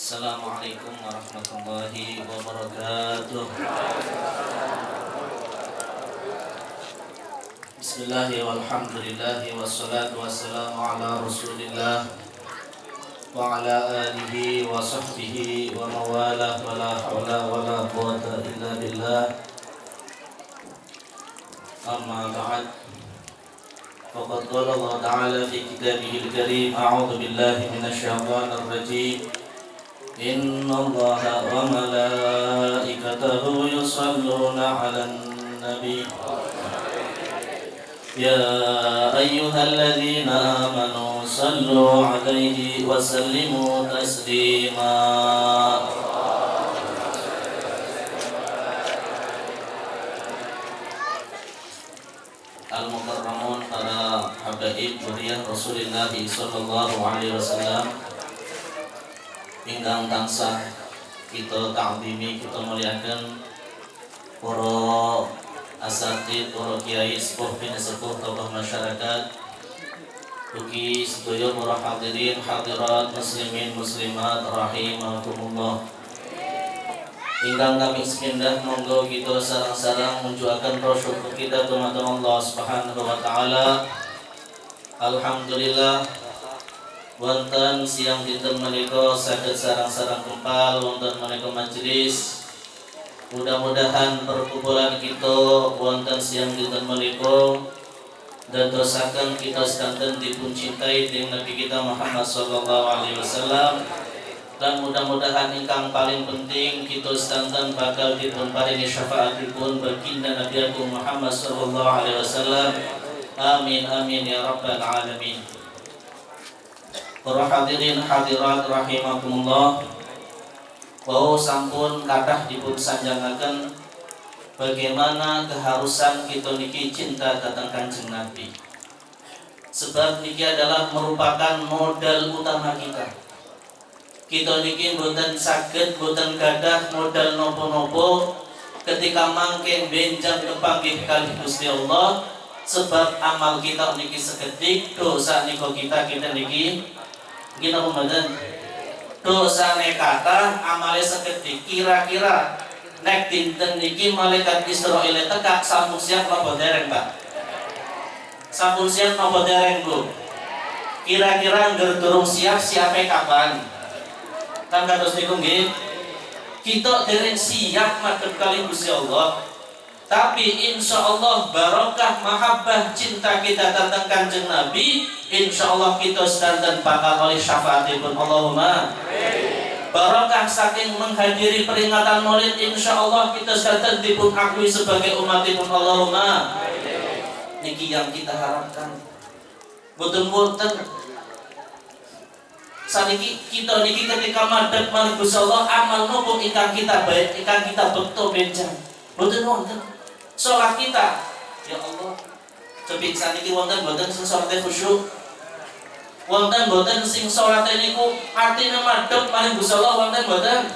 Assalamualaikum warahmatullahi wabarakatuh. Bismillahi walhamdulillahi wassalatu wassalamu ala rasulillah wa ala alihi wa sahbihi wa mawalah wa la hawla wa la quwata illa billah. Amma ba'd. Faqad qala Allah ta'ala fi kitabihil karim, a'udzu billahi minasy syaithanir rajim. Innallaha wa malaikatahu yusalluna 'alan nabi. Ya ayyuhalladzina amanu sallu 'alaihi wa sallimu taslima. Al-mukarramun, para habaib dzurriyyah Rasulullah sallallahu alaihi wasallam ingkang tansah kita ta'zimi, kita muliakan para asatidz, para kiai sepuh bin sepuh, tokoh masyarakat, ugi sedaya para hadirin hadirat muslimin muslimat rahimakumullah. Ingkang kami sepindah, monggo kita sareng-sareng munjuaken rasa syukur kita dumateng Allah Subhanahu wa taala. Alhamdulillah wonten siang dinten menika saged sareng-sareng kempal wonten menika majelis. Mudah-mudahan perkumpulan kita wonten siang dinten menika dadosaken kita sedanten dipun cintai dening Nabi kita Muhammad sallallahu alaihi wasallam, dan mudah-mudahan ingkang paling penting kita sedanten bakal dipun paringi syafaatipun baginda Nabi Agung Muhammad sallallahu alaihi wasallam. Amin amin ya rabbal alamin. Para hadirin hadirat rahimakumullah, wau sampun kathah dipun sanjangaken bagaimana keharusan kita niki cinta datang Kanjeng Nabi. Sebab niki adalah merupakan modal utama kita. Kita niki mboten saged, mboten gadah modal nopo-nopo ketika mangke benjang kepanggih kalih Gusti Allah, sebab amal kita niki sekedik, dosa niko kita niki kita pembadan dosa nekata amale sekedik. Kira-kira nek dinten niki malaikat Israil tekak sampun siap napa dereng, Pak? Sampun siap napa dereng, Bu? Kira-kira ngger durung siap, siape kapan? Kan kados niku nggih. Kita dereng siap madhep kali Gusti Allah. Tapi insya Allah barokah mahabbah cinta kita tentang Kanjeng Nabi, insya Allah kita sedanten bakal oleh syafaatipun. Allahumma barokah saking menghadiri peringatan Maulid, insya Allah kita sedanten dipun akui sebagai umatipun. Allahumma niki yang kita harapkan. Boten-boten saniki kita niki ketika madhep marang Gusti Allah, amal nopo ingkang kita baik, ingkang kita bekto benjang. Boten wonten salat kita, ya Allah, cepik saniki wonten boten sing salate khusyuk, wonten boten sing salate niku atine madhep maring Gusti Allah, wonten boten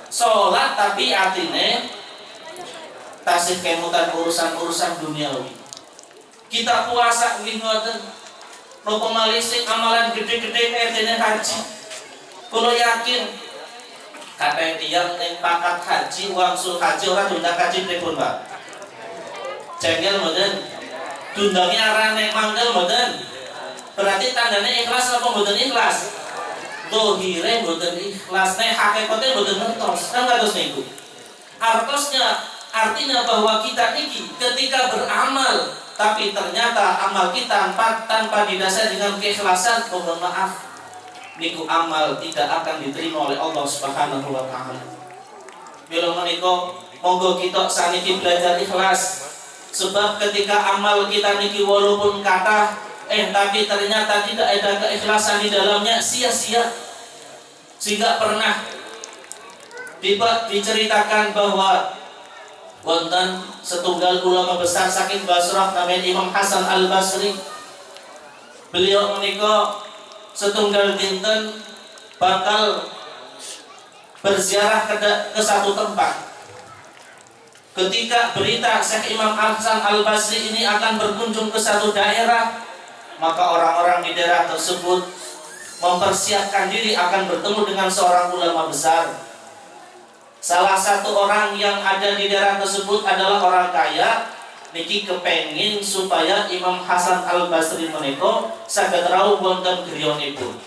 salat tapi atine tasih kemutan urusan-urusan duniawi. Kita puasa nggih ngoten, napa malih sing amalan gede-gede dene haji. Kula yakin kathah tiyang ning pakat haji, wangsul haji ora tunda haji pripun, Pak? Jengkel mboten? Dundange arane mangkel mboten? Berarti tandane ikhlas apa mboten ikhlas? Dohire mboten ikhlas, nek hakikate mboten ngertos. Kan kados niku. Artinya bahwa kita niki ketika beramal tapi ternyata amal kita tanpa didasari dengan keikhlasan, mohon maaf, niku amal tidak akan diterima oleh Allah Subhanahu wa taala. Bila menika monggo kita saniki belajar ikhlas. Sebab ketika amal kita niki walaupun kathah tapi ternyata tidak ada keikhlasan di dalamnya, sia-sia. Sehingga pernah diceritakan bahwa wonten setunggal ulama besar saking Basrah namanya Imam Hasan Al-Basri. Beliau menika setunggal dinten bakal berziarah ke satu tempat. Ketika berita Syekh Imam Hasan Al-Basri ini akan berkunjung ke satu daerah, maka orang-orang di daerah tersebut mempersiapkan diri akan bertemu dengan seorang ulama besar. Salah satu orang yang ada di daerah tersebut adalah orang kaya. Niki kepengin supaya Imam Hasan Al Basri menika saged rawuh wonten griyonipun.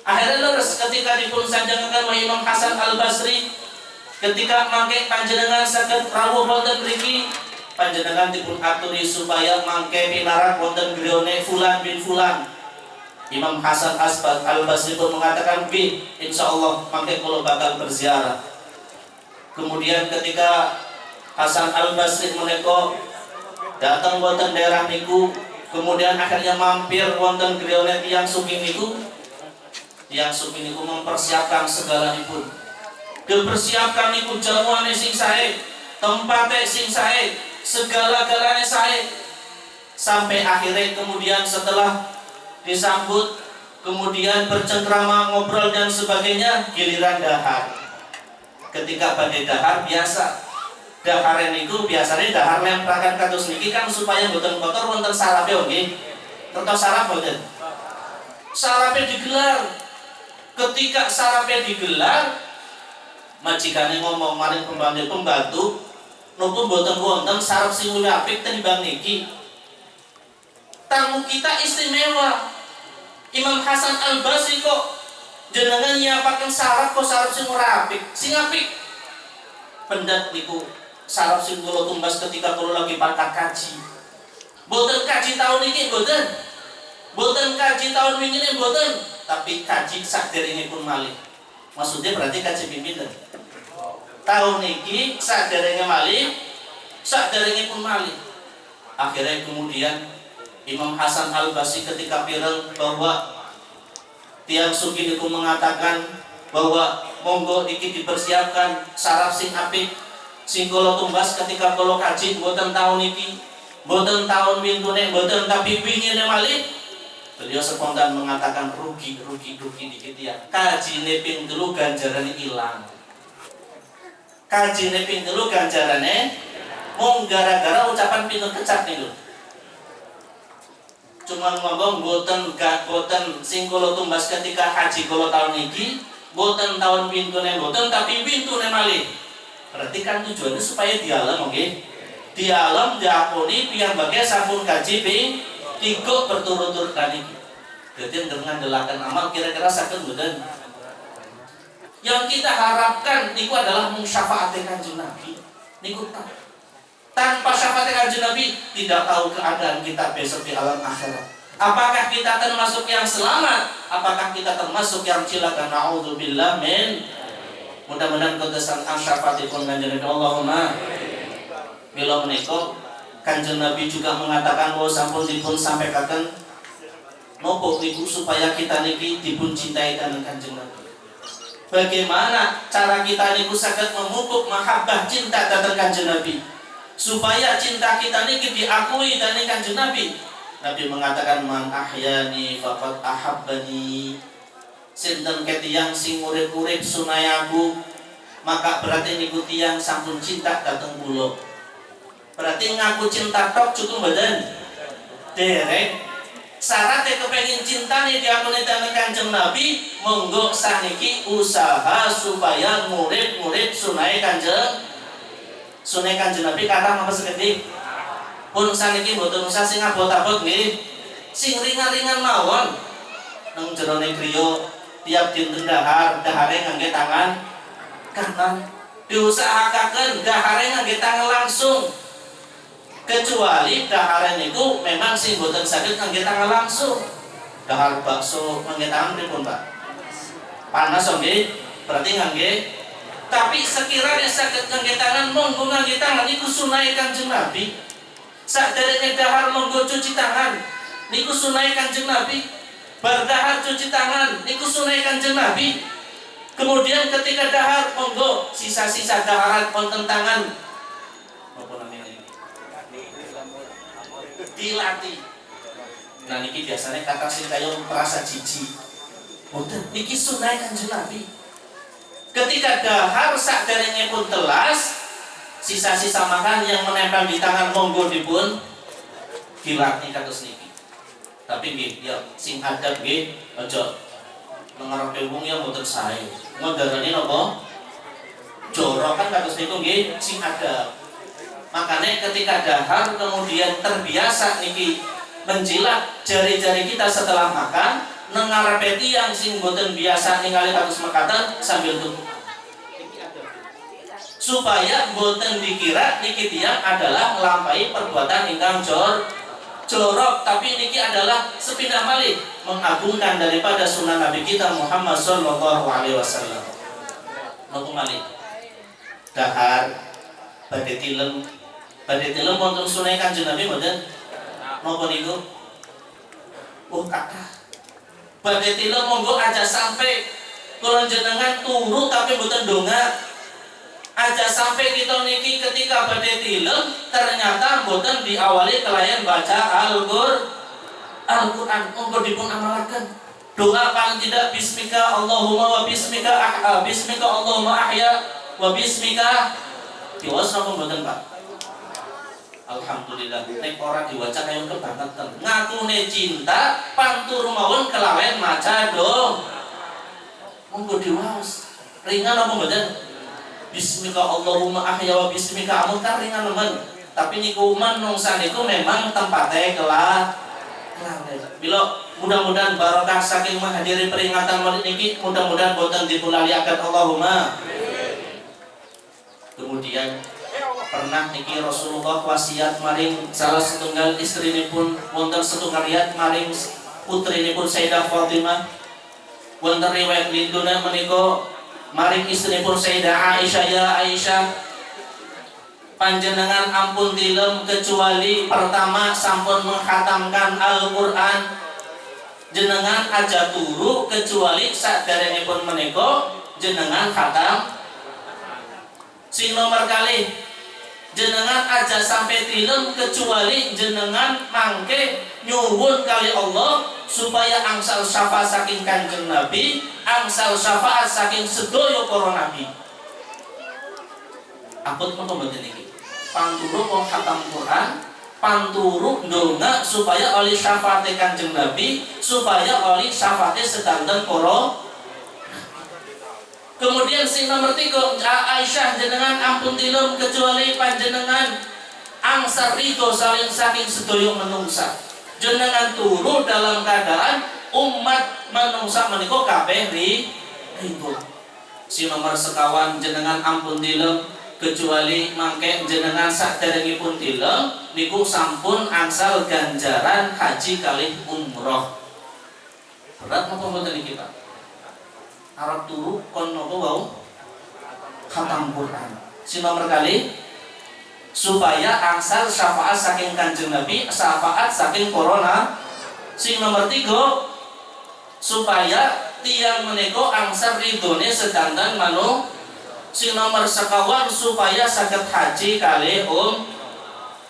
Akhirnya leres ketika dipun sanjangaken Imam Hasan Al Basri, ketika mangke panjenengan saged rawuh wonten mriki, panjenengan dipun aturi supaya mangke pinarak wonten griyone fulan bin fulan. Imam Hasan Al Basri pun mengatakan, "Bi, insyaallah mangke kula bakal berziarah." Kemudian ketika Hasan Al Basri menika datang wonten daerah niku, kemudian akhirnya mampir wonten griyane tiyang sugih niku. Tiyang sugih niku mempersiapkan segalanipun. Dipersiapkan niku jamuane sing sae, tempate sing sae, segala-galane sae. Sampai akhirnya kemudian setelah disambut, kemudian bercengkrama, ngobrol dan sebagainya, giliran dahar. Ketika badai dahar biasa daharen itu biasanya dahar lemprakan kados niki kan supaya mboten kotor wonten sarape nggih. Terus sarap mboten? Sarape digelar. Ketika sarape digelar, majikane ngomong maring pembantu, napa mboten wonten sarap sing luwih apik tinimbang niki. Tamu kita istimewa. Imam Hasan Al Basri kok jenengan nyiapaken sarap kok sarap sing ora apik. Sing apik pendat niku sarap sing kula tumbas ketika kula lagi patah kaji. Boten kaji tahun ini boten kaji tahun wingi boten, tapi kaji saderengipun malih. Maksudnya berarti kaji pimpinan. Tahun ini saderenge malih, saderengipun malih. Akhirnya kemudian Imam Hasan Al Basri ketika pireng bahwa tiyang sugih niku mengatakan bahwa monggo iki dipersiapkan sarap sing apik sing kula tumbas ketika kula kaji mboten tahun iki, mboten tahun wintune, mboten tapi wingine malih. Beliau spontan mengatakan rugi dikit ya. Kajine ping 3 ganjarane ilang. Kajine ping 3 ganjarane mung gara-gara ucapan pinter kecap niku. Cuma ngomong boten sing kula tumbas ketika haji kula tahun iki, boten tahun wintune boten tapi wintune malih. Berarti kan tujuannya supaya di alam, oke? Di alam diakoni piyambake sampun kaji ping 3 berturut-turut tadi. Jadi dengan delakan amal kira-kira saged mboten? Yang kita harapkan niku adalah syafaat Kanjeng Nabi. Niku tanpa syafaat Kanjeng Nabi tidak tahu keadaan kita besok di alam akhirat. Apakah kita termasuk yang selamat? Apakah kita termasuk yang cilaka? Na'udzubillah min. Mudah-mudahan kegesan syafaatipun Kanjeng Nabi. Allahumma. Bila menika Kanjeng Nabi juga mengatakan bahwa sampun dipun sampaikan nopo niku supaya kita niki dipun cintai dening Kanjeng Nabi. Bagaimana cara kita niku saged memupuk mahabbah cinta dhateng Kanjeng Nabi supaya cinta kita niki diakui dening Kanjeng Nabi. Nabi mengatakan man ahyani faqad ahabbani. Sinten ketiyang sing urip-urip sunayaku, maka berarti niku tiyang sampun cinta dhateng kula. Berarti ngaku cinta tok cukup mboten? Derek syaratnya kepengin cintane diakoni dening Kanjeng Nabi, monggo saniki usaha supaya murid-murid sunai Kanjeng Nabi kathah napa sekedhik. Pun saniki mboten usah sing abot-abot nggih. Sing ringan-ringan mawon. Nang jerone griya tiap dinten dahare ngangge tangan kanan. Diusahakaken dahare ngangge tangan langsung. Kecuali dahare niku memang sing boten saged ngangge tangan langsung. Dahar bakso ngangge tangan pripun, Pak? Panas nggih, berarti ngangge. Tapi sekiranya saged ngangge tangan, monggo ngangge tangan niku sunah Kanjeng Nabi. Saderenge dahar monggo cuci tangan, niku sunah Kanjeng Nabi. Bar dahar cuci tangan, niku sunah Kanjeng Nabi. Kemudian ketika dahar monggo sisa-sisa daharan wonten tangan. Apa namanya? Dilatih. Nah niki biasanya kata sing kaya merasa jijik. Boten niki sunah Kanjeng Nabi. Ketika dahar saderenge pun telas, sisa-sisa makan yang menempel di tangan monggo dipun dilatih kados niki. Tapi nggih ya sing adab nggih aja nengarepe wong ya mboten sae. Ngondarane napa? Jorok kan kados niku nggih sing adab. Makanya ketika dahar kemudian terbiasa niki menjilat jari-jari kita setelah makan, nengarepe tiyang sing mboten biasa ningali kados mekaten sambil tutup. Supaya boten dikira niki tiyang adalah nglampahi perbuatan ingkang jorok, tapi niki adalah sepindah malih mengagungkan daripada sunnah Nabi kita Muhammad sallallahu alaihi wasallam. Napa malih? Dahar badhe tilem wonten sunah Kanjeng Nabi mboten? Napa niku? Kathah. Badhe tilem monggo aja sampai kula jenengan turu tapi mboten ndonga. Aja sampai kita niki ketika badhe tilem ternyata mboten diawali kelayan baca Al-Qur'an. Monggo dipun amalaken. Doa paling tidak bismika Allahumma wa bismika bismika Allahumma ahya wa bismika diwaos napa mboten Pak? Alhamdulillah nek ora diwaca ayo kebangetan. Ngakune cinta pantur mawon kelawen maca dong. Monggo diwaos. Ringan apa mboten? Bismika Allahumma ahya wa bismika amun kan ringan nemen. Tapi niku manungsa niku memang tempatnya kelak. Bila mudah-mudahan barokah saking menghadiri peringatan maulid niki mudah-mudahan boten dipulaliaken Allahumma. Kemudian pernah niki Rasulullah wasiat maring salah setunggal istrinipun wonten setunggal riat maring putrinipun Sayyidah Fatimah. Wonten riwayat linduna menika maring istrinipun Sayyidah Aisyah, ya Aisyah panjenengan ampun tilem kecuali pertama sampun menghatamkan Al-Qur'an. Jenengan aja turu kecuali saderengipun menika jenengan khatam. Sing nomor kali jenengan aja sampai tilem kecuali jenengan mangke nyuwun kali Allah supaya angsal syafaat saking Kanjeng Nabi, angsal syafaat saking sedaya para nabi. Apun menapa mboten niki? Panturu wong khatam Quran, panturu ndonga supaya oleh syafaat Kanjeng Nabi, supaya oleh syafaat sedanten para. Kemudian sing nomor 3 Aisyah jenengan ampun tilem kecuali panjenengan angsal ridho saking sedaya menungsa. Jenengan turu dalam keadaan umat menungsa menika kabeh ridho. Si nomor sekawan jenengan ampun tilem kecuali mangke jenengan saderengipun tilem niku sampun angsal ganjaran haji kalih umroh. Berat napa mboten niki Pak? Arab turu kon napa wau khatam Quran. Si nomor kali supaya angsal syafaat saking Kanjeng Nabi, syafaat saking corona. Si nomor 3 supaya tiang menika angsal ridhone sedanten manung. Si nomor sekawan supaya saged haji kali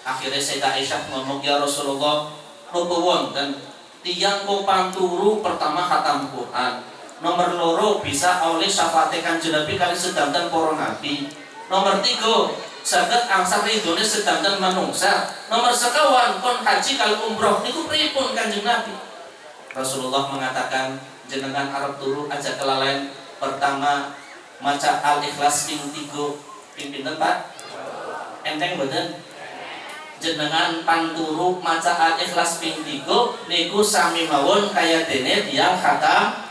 Akhirnya Sayyidah Aisyah ngomong, ya Rasulullah napa wonten tiyang kok panturu pertama khatam Quran. Nomor 2 bisa oleh syafaat Kanjeng Nabi kali sedanten para nabi. Nomor 3 saged angsal ridhone sedanten manungsa. Nomor sekawan kon haji kali umroh niku pripun Kanjeng Nabi? Rasulullah mengatakan jenengan arep turu aja kelalen pertama maca Al-Ikhlas ping 3 ping pinten Pak? Enteng mboten? Jenengan panturu maca Al-Ikhlas ping 3 niku sami mawon kaya dene tiyang khatam.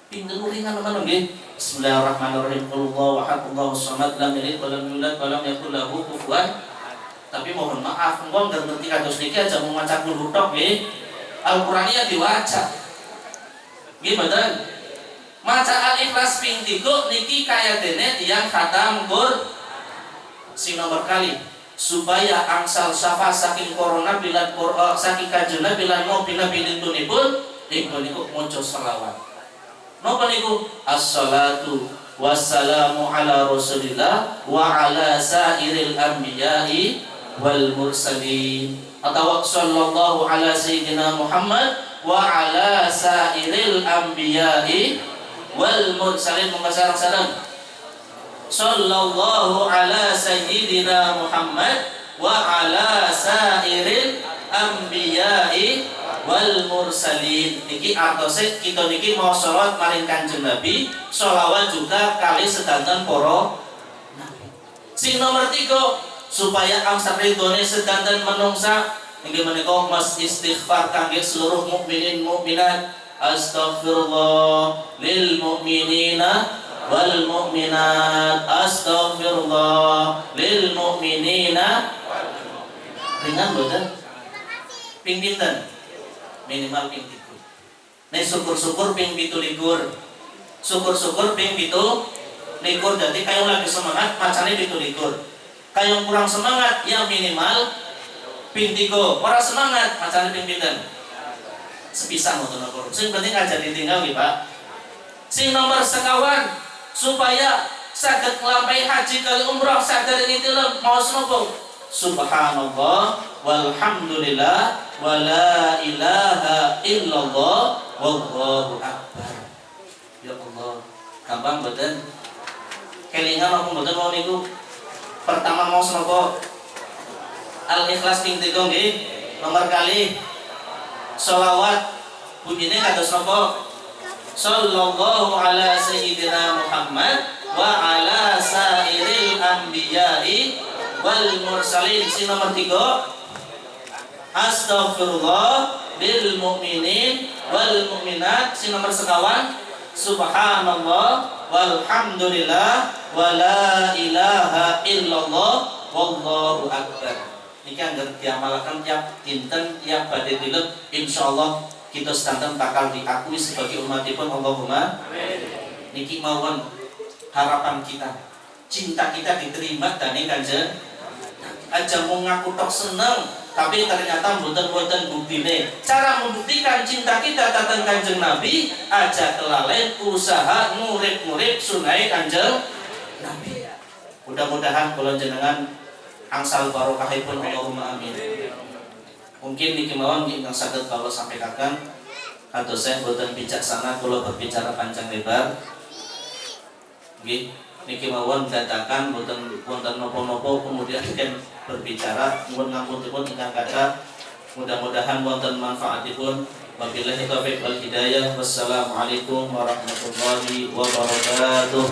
Pinten ringan teman nggih. Bismillahirrahmanirrahim. Allahu ahad, Allahu samad, lam yalid wa lam yulad wa lam yakul lahu kufuwan. Tapi mohon maaf, engko ngerti kados niki aja mau maca kulo tok nggih. Al-Qur'annya diwaca. Nggih mboten? Maca Al-Ikhlas ping 3 niki kaya dene tiyang khatam Qur'an. Sing nomor kali supaya angsal syafaat saking corona bilan Qur'an saking Kanjeng Nabi lan ngopi nabi lintunipun niku maca selawat. Napa niku? As-salatu wassalamu ala Rasulillah wa ala sairil anbiya'i wal mursalin. Atau sallallahu ala sayyidina Muhammad wa ala sairil anbiya'i wal mursalin. Sareng-sareng. Sallallahu ala sayyidina Muhammad wa ala sairil anbiya'i wal mursalin. Niki artose kita niki mau sholawat maring Kanjeng Nabi, sholawat juga kali sedanten para nabi. Sing nomor 3 supaya angsar ridhone sedanten menungsa inggih menika mas istighfar kangge seluruh mukminin mukminat. Astaghfirullah lil mu'minina wal mu'minat, astaghfirullah lil mu'minina. Ringan boten? Ping pinten? Minimal ping 3. Nek syukur-syukur ping 17. Syukur-syukur ping 17. Dadi kayong lagi semangat macane 17. Kayong kurang semangat ya minimal ping 3. Ora semangat macane ping pinten? Sepisah ngoten napa. Sing penting aja ditinggal nggih, Pak. Sing nomor sekawan supaya saged nglampahi haji kali umrah sadar ini tilem maos napa? Subhanallah walhamdulillah wala ilaha illallah wallahu akbar. Ya Allah, gampang mboten? Kelingan apa mboten mau niku? Pertama maos napa? Al-Ikhlas ping 3 nggih. Nomor kali sholawat bunyinya kados napa? Sallallahu ala sayyidina Muhammad wa ala sairil anbiya'i wal mursalin. Si nomor 3 astaghfirullah lil mu'minin wal mu'minat. Si nomor sekawan subhanallah walhamdulillah wala ilaha illallah wallahu akbar. Niki anggar diamalkan tiap dinten tiap badhe tilem insyaallah kita sedanten bakal diakui sebagai umatipun Allahumma amin. Niki mawon harapan kita, cinta kita diterima dane Kanjeng. Aja mau ngaku tok seneng tapi ternyata mboten-mboten buktine. Cara membuktikan cinta kita datang Kanjeng Nabi aja kelalen usaha murid-murid sunai Kanjeng Nabi. Mudah-mudahan kula jenengan angsal barokahipun Allahumma amin. Mungkin niki mawon ingkang saged kula sampaikan kados saya boten bijaksana kula berbicara panjang lebar. Nggih, niki mawon dadakan boten wonten napa-napa kemudian kan berbicara nuwun ngapuntenipun ingkang kathah. Mudah-mudahan wonten manfaatipun. Wabillahi taufiq wal hidayah. Wassalamualaikum warahmatullahi wabarakatuh.